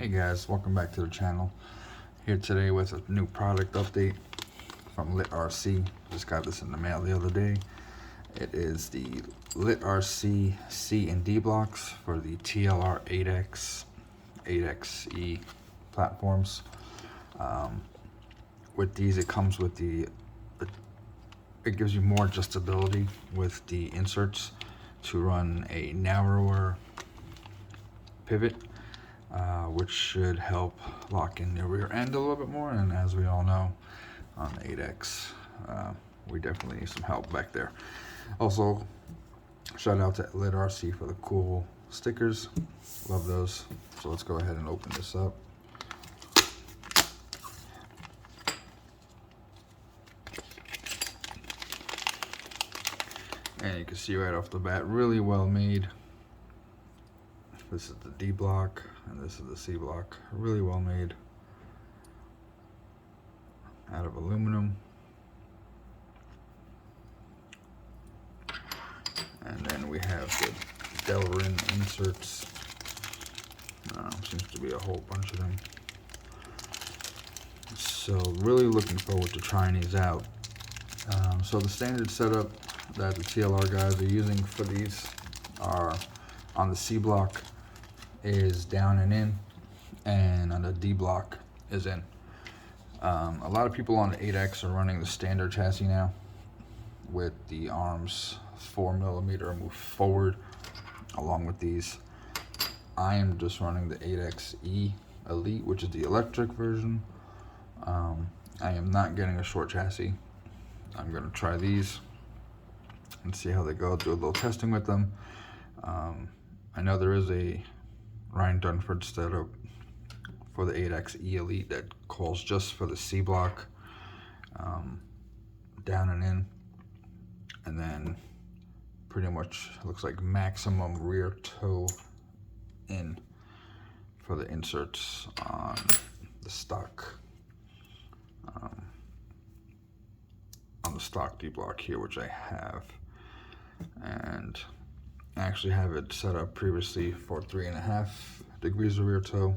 Hey guys, welcome back to the channel. Here today with a new product update from Lit RC. Just got this in the mail the other day. It is the Lit RC C and D blocks for the TLR 8X, 8XE platforms. With these, it comes with it gives you more adjustability with the inserts to run a narrower pivot, which should help lock in the rear end a little bit more. And as we all know, on the 8X, we definitely need some help back there. Also, shout out to Lit RC for the cool stickers. Love those. So let's go ahead and open this up. And you can see right off the bat, really well made. This is the D block, and this is the C block. Really well made. Out of aluminum. And then we have the Delrin inserts. Seems to be a whole bunch of them. So really looking forward to trying these out. So the standard setup that the TLR guys are using for these are on the C block is down and in, and on the D block is in. A lot of people on the 8X are running the standard chassis now with the arms 4mm move forward along with these. I am just running the 8XE Elite, which is the electric version. I am not getting a short chassis. I'm going to try these and see how they go, do a little testing with them. I know there is a Ryan Dunford setup for the 8XE Elite that calls just for the C block, down and in, and then pretty much looks like maximum rear toe in for the inserts on the stock D block here, which I have, and I actually have it set up previously for 3.5 degrees of rear toe,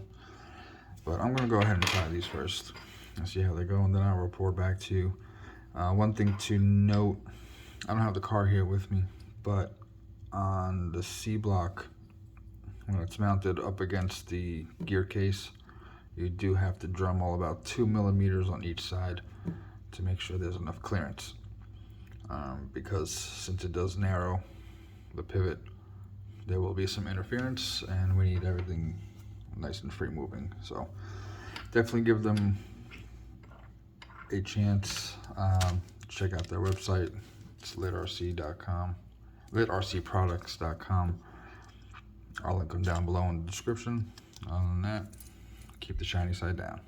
but I'm gonna go ahead and try these first and see how they go, and then I'll report back to you. One thing to note, I don't have the car here with me, but on the C block, when it's mounted up against the gear case, you do have to Dremel about 2mm on each side to make sure there's enough clearance, because since it does narrow the pivot, there will be some interference, and we need everything nice and free moving. So definitely give them a chance. Check out their website. It's litrc.com, litrcproducts.com. I'll link them down below in the description. Other than that, keep the shiny side down.